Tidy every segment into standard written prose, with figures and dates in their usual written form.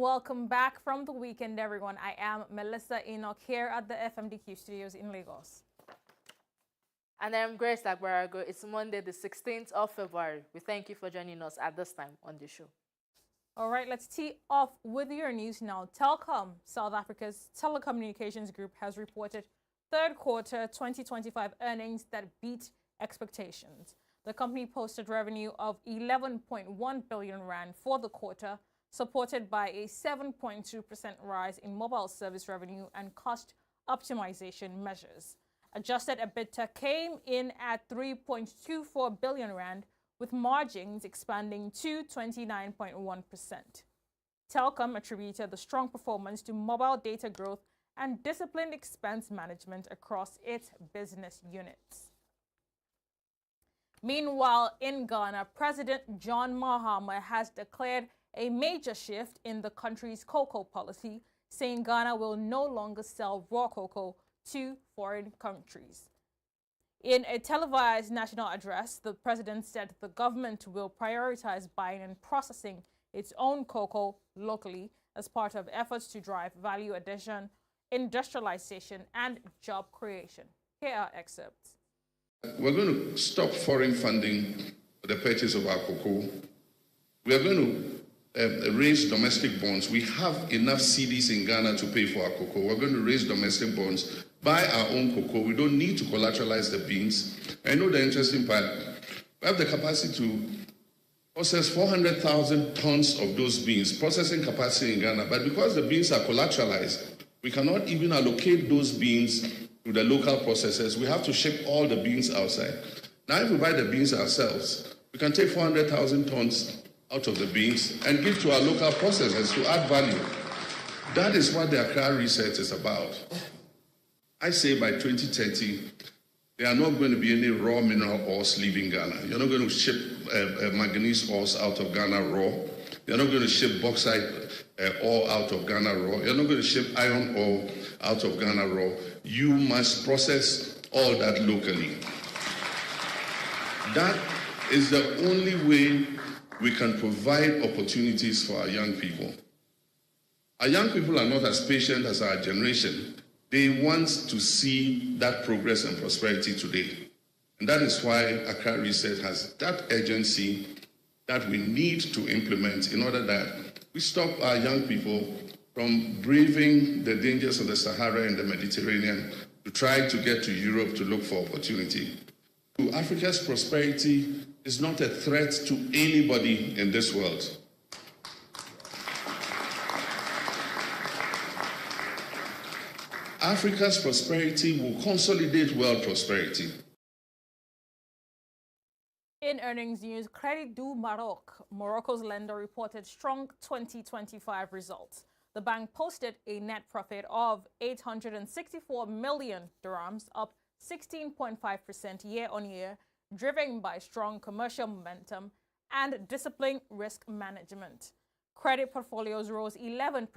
welcome back from the weekend, everyone. I am Melissa Enoch here at the FMDQ studios in Lagos. And I'm Grace Agbarago. It's Monday, the 16th of February. We thank you for joining us at this time on the show. All right, let's tee off with your news now. Telkom, South Africa's telecommunications group, has reported third quarter 2025 earnings that beat expectations. The company posted revenue of 11.1 billion rand for the quarter, supported by a 7.2% rise in mobile service revenue and cost optimization measures. Adjusted EBITDA came in at 3.24 billion rand, with margins expanding to 29.1%. Telkom attributed the strong performance to mobile data growth and disciplined expense management across its business units. Meanwhile, in Ghana, President John Mahama has declared a major shift in the country's cocoa policy, saying Ghana will no longer sell raw cocoa to foreign countries. In a televised national address, the president said the government will prioritize buying and processing its own cocoa locally as part of efforts to drive value addition, industrialization, and job creation. Here are excerpts. We're going to stop foreign funding for the purchase of our cocoa. We are going to raise domestic bonds. We have enough CDs in Ghana to pay for our cocoa. We're going to raise domestic bonds, buy our own cocoa. We don't need to collateralize the beans. I know the interesting part. We have the capacity to process 400,000 tons of those beans, processing capacity in Ghana. But because the beans are collateralized, we cannot even allocate those beans to the local processors. We have to ship all the beans outside. Now, if we buy the beans ourselves, we can take 400,000 tons out of the beans and give to our local processors to add value. That is what the Accra research is about. I say by 2030, there are not going to be any raw mineral ores leaving Ghana. You're not going to ship manganese ores out of Ghana raw. You're not going to ship bauxite ore out of Ghana raw. You're not going to ship iron ore out of Ghana raw. You must process all that locally. That is the only way we can provide opportunities for our young people. Our young people are not as patient as our generation. They want to see that progress and prosperity today. And that is why Accra Research has that urgency that we need to implement in order that we stop our young people from braving the dangers of the Sahara and the Mediterranean to try to get to Europe to look for opportunity. Africa's prosperity is not a threat to anybody in this world. Africa's prosperity will consolidate world prosperity. In earnings news, Crédit du Maroc, Morocco's lender, reported strong 2025 results. The bank posted a net profit of 864 million dirhams, up 16.5% year-on-year, driven by strong commercial momentum and disciplined risk management. Credit portfolios rose 11%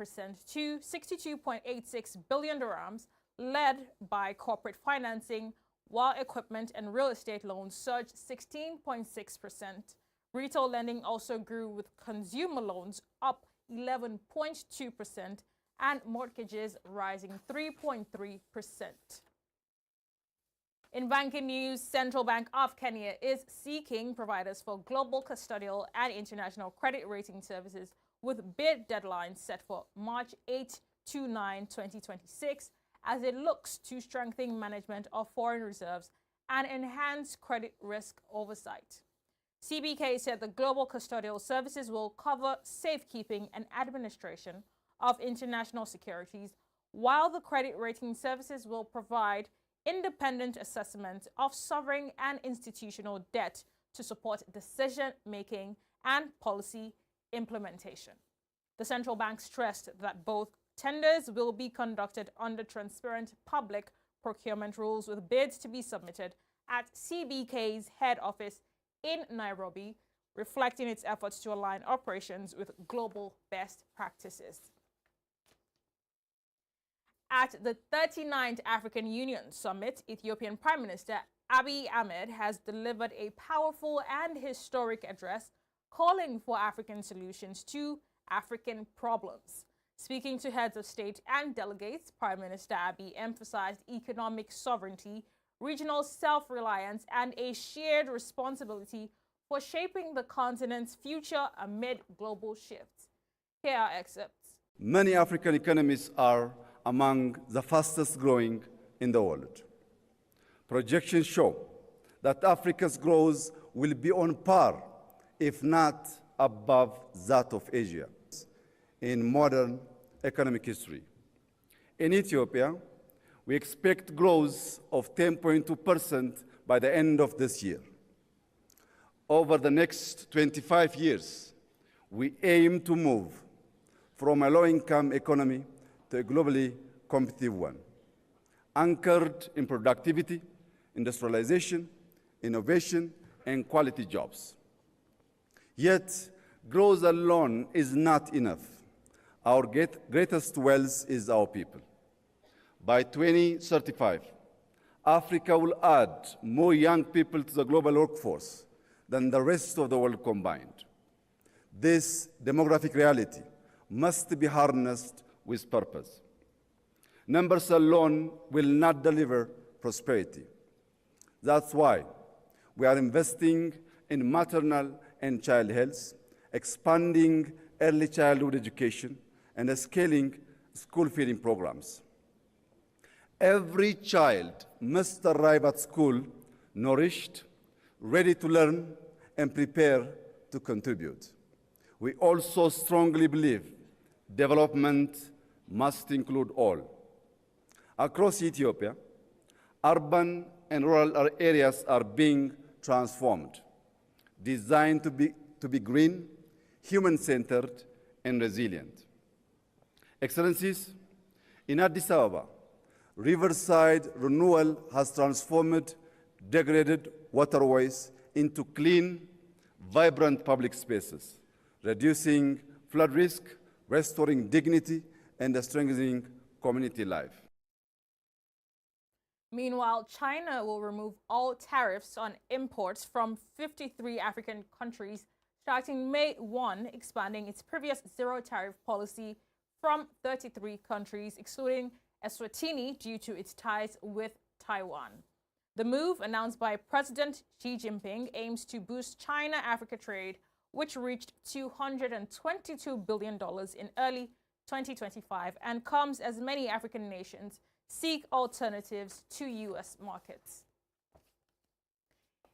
to 62.86 billion dirhams, led by corporate financing, while equipment and real estate loans surged 16.6%. Retail lending also grew, with consumer loans up 11.2% and mortgages rising 3.3%. In banking news, Central Bank of Kenya is seeking providers for global custodial and international credit rating services, with bid deadlines set for March 8 to 9, 2026, as it looks to strengthen management of foreign reserves and enhance credit risk oversight. CBK said the global custodial services will cover safekeeping and administration of international securities, while the credit rating services will provide independent assessment of sovereign and institutional debt to support decision-making and policy implementation. The central bank stressed that both tenders will be conducted under transparent public procurement rules, with bids to be submitted at CBK's head office in Nairobi, reflecting its efforts to align operations with global best practices. At the 39th African Union Summit, Ethiopian Prime Minister Abiy Ahmed has delivered a powerful and historic address calling for African solutions to African problems. Speaking to heads of state and delegates, Prime Minister Abiy emphasized economic sovereignty, regional self-reliance, and a shared responsibility for shaping the continent's future amid global shifts. Here are excerpts. Many African economies are among the fastest growing in the world. Projections show that Africa's growth will be on par, if not above, that of Asia in modern economic history. In Ethiopia, we expect growth of 10.2% by the end of this year. Over the next 25 years, we aim to move from a low-income economy to a globally competitive one, anchored in productivity, industrialization, innovation, and quality jobs. Yet, growth alone is not enough. Our greatest wealth is our people. By 2035, Africa will add more young people to the global workforce than the rest of the world combined. This demographic reality must be harnessed with purpose. Numbers alone will not deliver prosperity. That's why we are investing in maternal and child health, expanding early childhood education, and scaling school feeding programs. Every child must arrive at school nourished, ready to learn, and prepared to contribute. We also strongly believe development must include all. Across Ethiopia, urban and rural areas are being transformed, designed to be green, human-centered, and resilient. Excellencies, in Addis Ababa, riverside renewal has transformed degraded waterways into clean, vibrant public spaces, reducing flood risk, restoring dignity, and strengthening community life. Meanwhile, China will remove all tariffs on imports from 53 African countries starting May 1, expanding its previous zero-tariff policy from 33 countries, excluding Eswatini, due to its ties with Taiwan. The move, announced by President Xi Jinping, aims to boost China-Africa trade, which reached $222 billion in early 2025 and comes as many African nations seek alternatives to U.S. markets.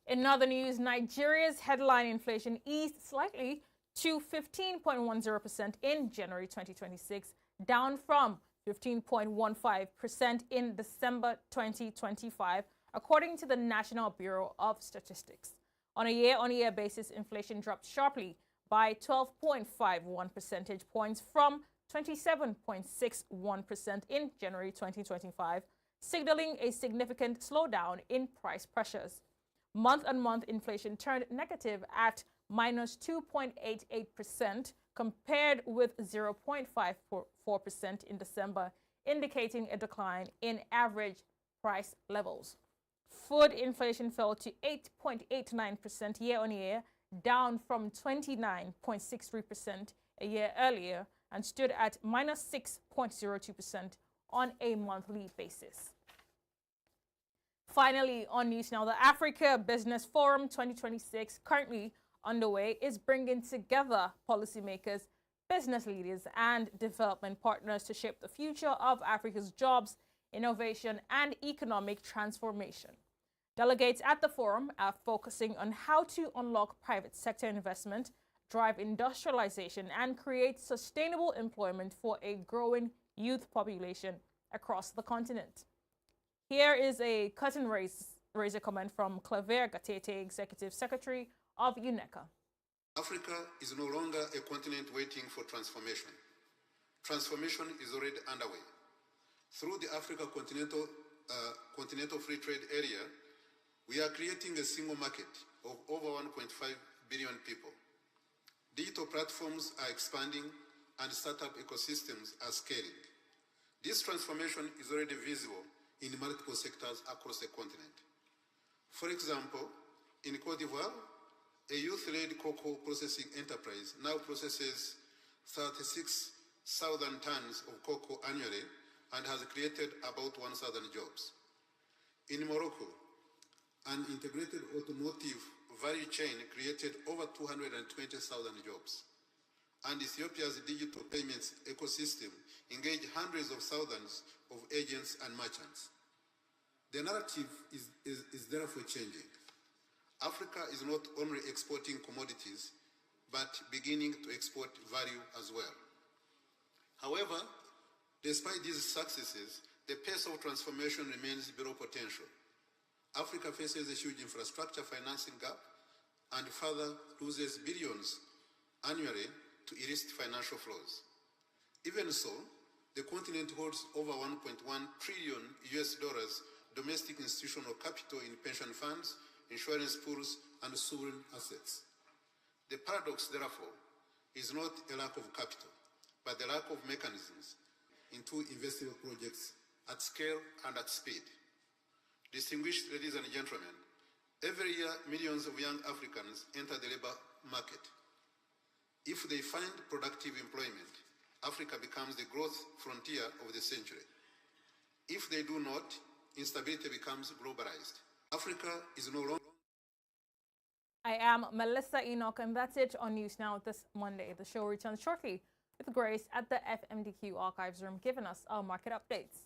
In other news, Nigeria's headline inflation eased slightly to 15.10% in January 2026, down from 15.15% in December 2025, according to the National Bureau of Statistics. On a year-on-year basis, inflation dropped sharply by 12.51 percentage points from 27.61% in January 2025, signaling a significant slowdown in price pressures. Month-on-month inflation turned negative at minus 2.88%, compared with 0.54% in December, indicating a decline in average price levels. Food inflation fell to 8.89% year-on-year, down from 29.63% a year earlier, and stood at minus 6.02% on a monthly basis. Finally, on news now, the Africa Business Forum 2026, currently underway, is bringing together policymakers, business leaders, and development partners to shape the future of Africa's jobs, innovation, and economic transformation. Delegates at the forum are focusing on how to unlock private sector investment, drive industrialization, and create sustainable employment for a growing youth population across the continent. Here is a curtain raiser comment from Claver Gatete, Executive Secretary of UNECA. Africa is no longer a continent waiting for transformation. Transformation is already underway. Through the Africa Continental Free Trade Area, we are creating a single market of over 1.5 billion people. Digital platforms are expanding and startup ecosystems are scaling. This transformation is already visible in multiple sectors across the continent. For example, in Côte d'Ivoire, a youth-led cocoa processing enterprise now processes 36,000 tons of cocoa annually and has created about 1,000 jobs. In Morocco, an integrated automotive value chain created over 220,000 jobs. And Ethiopia's digital payments ecosystem engaged hundreds of thousands of agents and merchants. The narrative is therefore changing. Africa is not only exporting commodities, but beginning to export value as well. However, despite these successes, the pace of transformation remains below potential. Africa faces a huge infrastructure financing gap and further loses billions annually to illicit financial flows. Even so, the continent holds over 1.1 trillion US dollars domestic institutional capital in pension funds, insurance pools, and sovereign assets. The paradox, therefore, is not a lack of capital, but the lack of mechanisms into investable projects at scale and at speed. Distinguished ladies and gentlemen, every year millions of young Africans enter the labor market. If they find productive employment, Africa becomes the growth frontier of the century. If they do not, instability becomes globalized. Africa is no longer... I am Melissa Enoch, and that's it on News Now this Monday. The show returns shortly with Grace at the FMDQ Archives Room, giving us our market updates.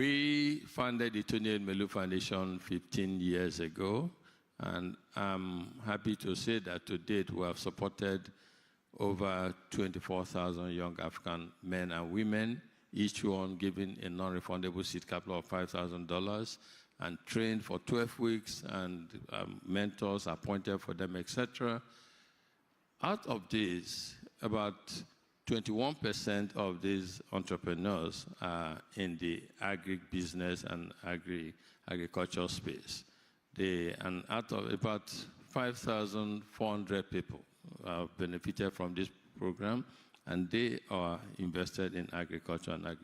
We founded the Tony Elumelu Foundation 15 years ago, and I'm happy to say that to date we have supported over 24,000 young African men and women, each one given a non-refundable seed capital of $5,000 and trained for 12 weeks and mentors appointed for them, etc. Out of this, about 21% of these entrepreneurs are in the agri-business and agricultural space. And out of about 5,400 people benefited from this program, and they are invested in agriculture and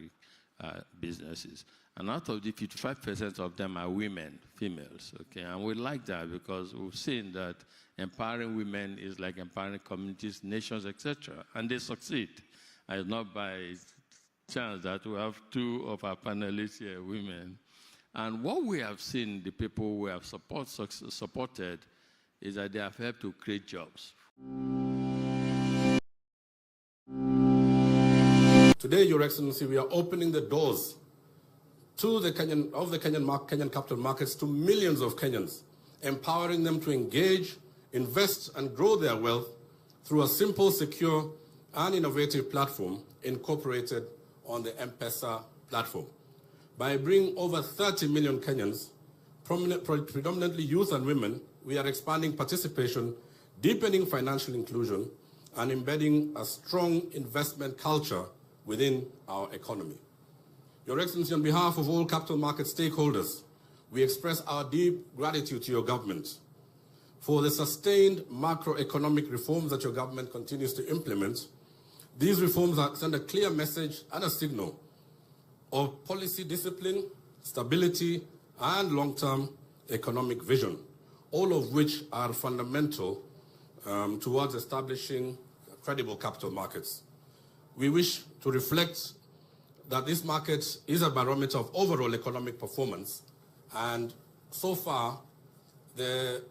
businesses. And out of the 55% of them are women, females, okay? And we like that because we've seen that empowering women is like empowering communities, nations, etc. And they succeed. And it's not by chance that we have two of our panelists here, women. And what we have seen, the people we have supported, is that they have helped to create jobs. Today, Your Excellency, we are opening the doors to the Kenyan capital markets to millions of Kenyans, empowering them to engage, invest, and grow their wealth through a simple, secure, and innovative platform incorporated on the M-Pesa platform. By bringing over 30 million Kenyans, predominantly youth and women, we are expanding participation, deepening financial inclusion, and embedding a strong investment culture within our economy. Your Excellency, on behalf of all capital market stakeholders, we express our deep gratitude to your government for the sustained macroeconomic reforms that your government continues to implement. These reforms send a clear message and a signal of policy discipline, stability, and long-term economic vision, all of which are fundamental towards establishing credible capital markets. We wish to reflect that this market is a barometer of overall economic performance, and so far the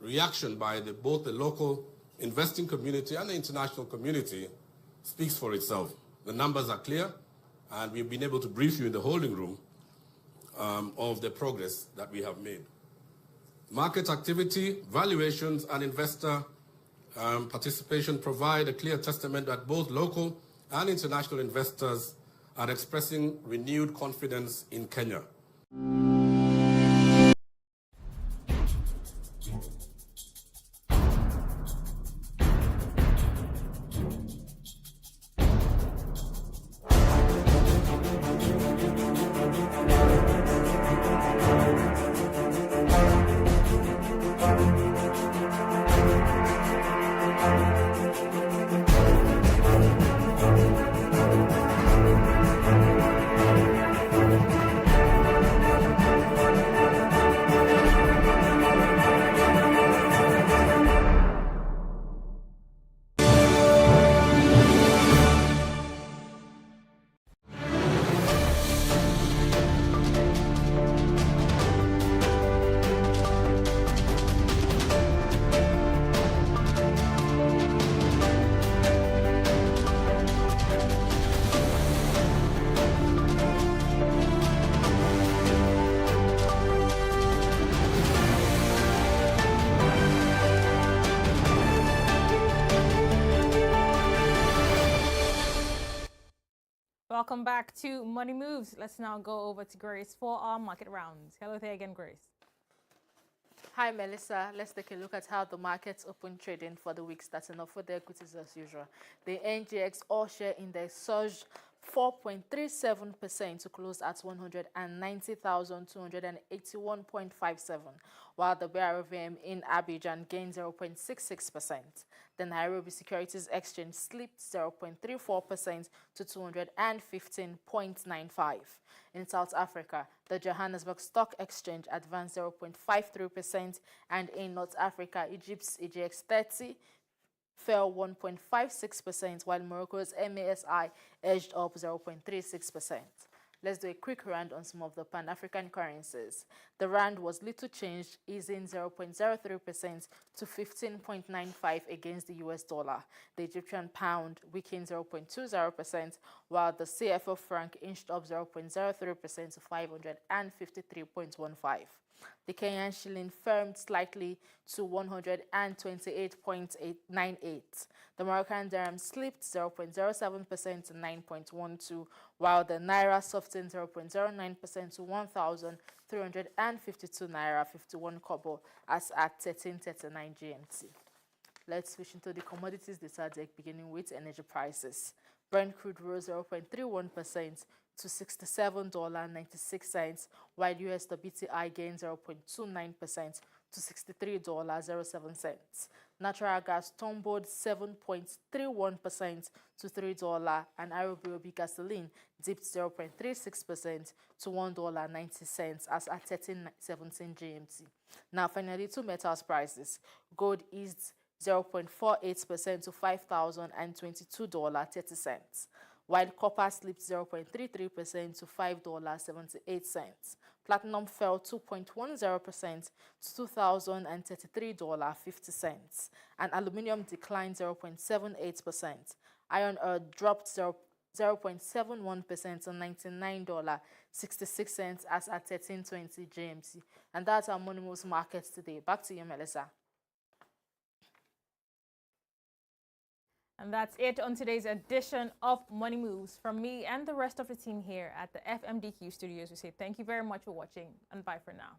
reaction by both the local investing community and the international community speaks for itself. The numbers are clear, and we've been able to brief you in the holding room of the progress that we have made. Market activity, valuations, and investor participation provide a clear testament that both local and international investors are expressing renewed confidence in Kenya. Welcome back to Money Moves. Let's now go over to Grace for our market rounds. Hello there again, Grace. Hi, Melissa. Let's take a look at how the markets open trading for the week starting off with the equities as usual. The NGX All-Share Index surged 4.37% to close at 190,281.57, while the BRVM in Abidjan gained 0.66%. The Nairobi Securities Exchange slipped 0.34% to 215.95. In South Africa, the Johannesburg Stock Exchange advanced 0.53%, and in North Africa, Egypt's EGX 30 fell 1.56%, while Morocco's MASI edged up 0.36%. Let's do a quick round on some of the Pan-African currencies. The rand was little changed, easing 0.03% to 15.95 against the US dollar. The Egyptian pound weakened 0.20%, while the CFA franc inched up 0.03% to 553.15. The Kenyan shilling firmed slightly to 128.98. The Moroccan dirham slipped 0.07% to 9.12, while the naira softened 0.09% to 1,352 naira 51 kobo as at 13:39 GMT. Let's switch into the commodities data deck, beginning with energy prices. Brent crude rose 0.31% to $67.96, while US WTI gained 0.29% to $63.07. Natural gas tumbled 7.31% to $3, and Arabian gasoline dipped 0.36% to $1.90 as at 13:17 GMT. Now, finally, to metals prices. Gold eased 0.48% to $5,022.30, while copper slipped 0.33% to $5.78. Platinum fell 2.10% to $2,033.50, and aluminium declined 0.78%. Iron ore dropped 0.71% to $99.66 as at 13:20 GMT. And that's our Money Moves markets today. Back to you, Melissa. And that's it on today's edition of Money Moves. From me and the rest of the team here at the FMDQ studios, we say thank you very much for watching, and bye for now.